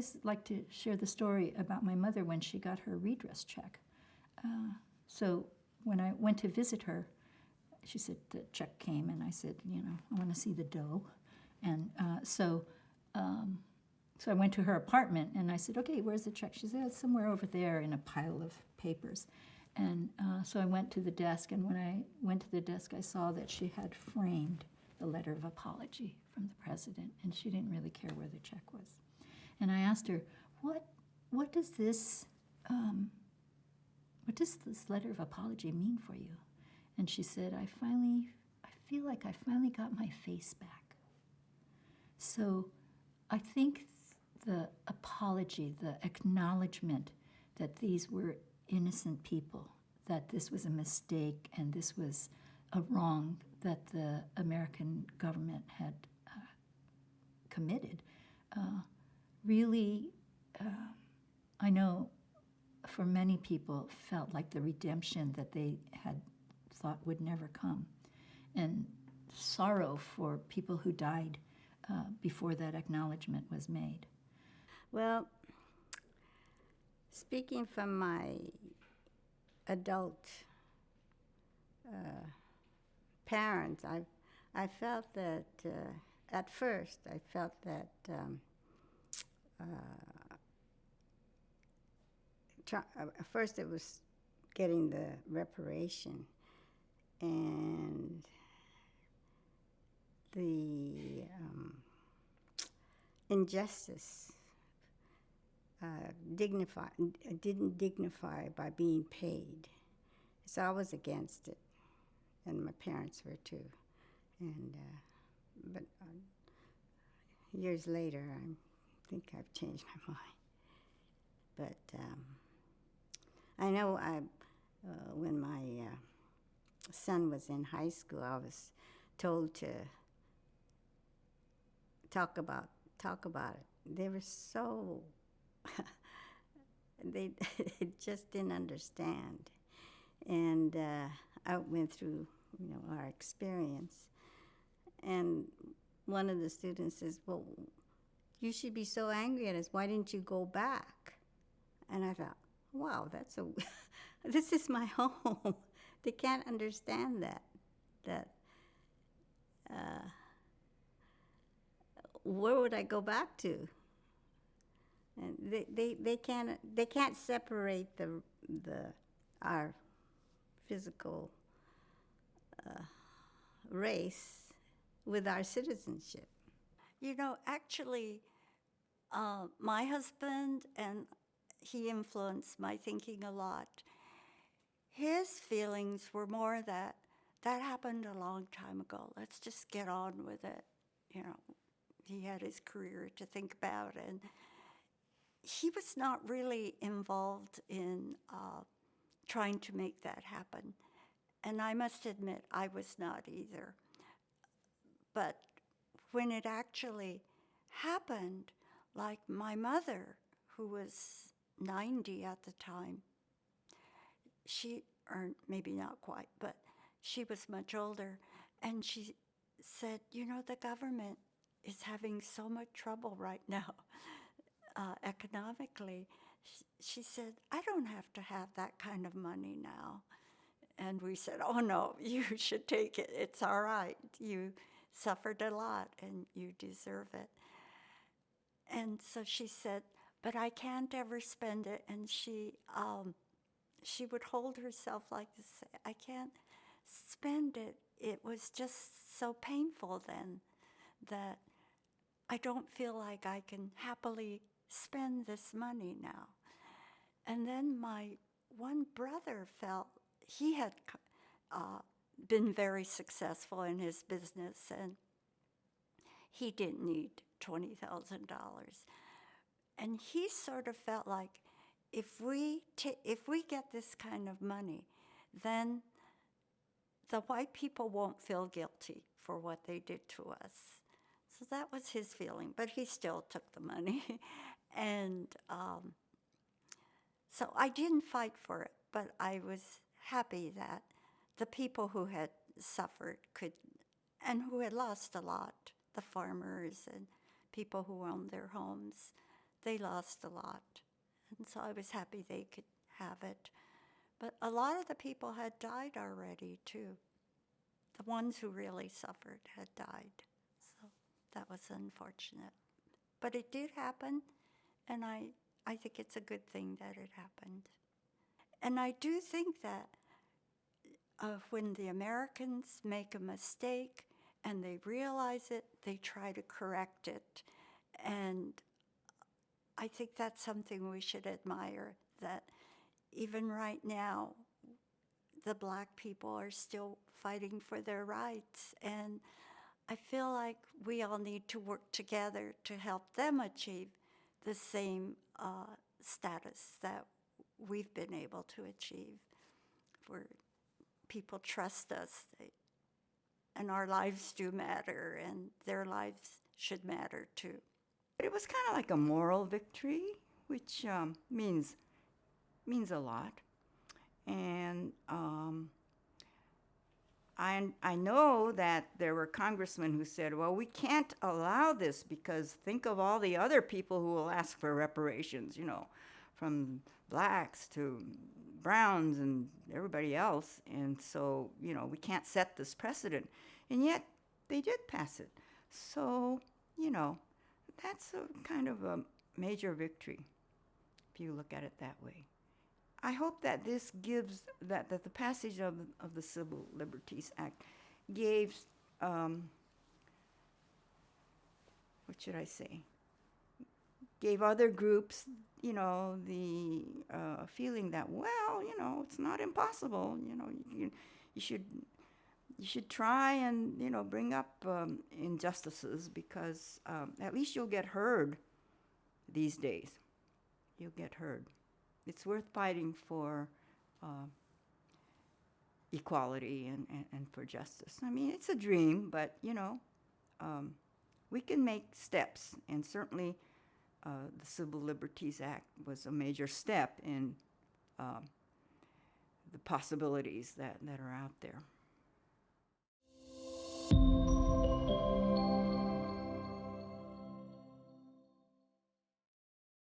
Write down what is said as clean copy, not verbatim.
always like to share the story about my mother when she got her redress check. So when I went to visit her, she said the check came, and I said, I want to see the dough. And so I went to her apartment, and I said, okay, where's the check? She said, it's somewhere over there in a pile of papers. And so I went to the desk, and when I went to the desk, I saw that she had framed the letter of apology from the president, and she didn't really care where the check was. And I asked her, what does this letter of apology mean for you? And she said, I feel like I finally got my face back. So I think the apology, the acknowledgement that these were innocent people, that this was a mistake and this was a wrong that the American government had committed, really, I know for many people felt like the redemption that they had thought would never come, and sorrow for people who died before that acknowledgement was made. Well, speaking from my adult parents, I felt that at first I felt that first it was getting the reparation and the injustice didn't dignify by being paid. So I was against it, and my parents were too. And but years later, I think I've changed my mind. But I know when my son was in high school, I was told to talk about it. They were so they just didn't understand, and I went through our experience, and one of the students says, "Well, you should be so angry at us. Why didn't you go back?" And I thought, wow, this is my home. They can't understand that where would I go back to? And they can't separate our physical race with our citizenship. Actually, my husband, and he influenced my thinking a lot. His feelings were more that happened a long time ago. Let's just get on with it. He had his career to think about, and he was not really involved in trying to make that happen. And I must admit, I was not either. But when it actually happened, like my mother, who was 90 at the time, or maybe not quite, but she was much older, and she said, the government is having so much trouble right now economically. She said, I don't have to have that kind of money now. And we said, oh no, you should take it. It's all right. You suffered a lot and you deserve it. And so she said, but I can't ever spend it. And she would hold herself like this, say, I can't spend it. It was just so painful then that I don't feel like I can happily spend this money now. And then my one brother felt he had been very successful in his business, and he didn't need $20,000. And he sort of felt like if we get this kind of money, then the white people won't feel guilty for what they did to us. So that was his feeling, but he still took the money. And so I didn't fight for it, but I was happy that the people who had suffered and who had lost a lot, the farmers and people who owned their homes, they lost a lot. And so I was happy they could have it. But a lot of the people had died already, too. The ones who really suffered had died. So that was unfortunate. But it did happen, and I think it's a good thing that it happened. And I do think that when the Americans make a mistake and they realize it, they try to correct it. And I think that's something we should admire, that even right now, the Black people are still fighting for their rights. And I feel like we all need to work together to help them achieve the same status that we've been able to achieve, where people trust us, and our lives do matter, and their lives should matter too. But it was kind of like a moral victory, which means a lot. And I know that there were congressmen who said, well, we can't allow this because think of all the other people who will ask for reparations, from blacks to browns and everybody else. And so, we can't set this precedent. And yet they did pass it. So, that's a kind of a major victory if you look at it that way. I hope that this gives, that the passage of the Civil Liberties Act gave, what should I say, gave other groups, the feeling that, well, it's not impossible. You should try and, bring up injustices because at least you'll get heard these days. You'll get heard. It's worth fighting for equality and for justice. I mean, it's a dream, but, we can make steps. And certainly the Civil Liberties Act was a major step in the possibilities that are out there.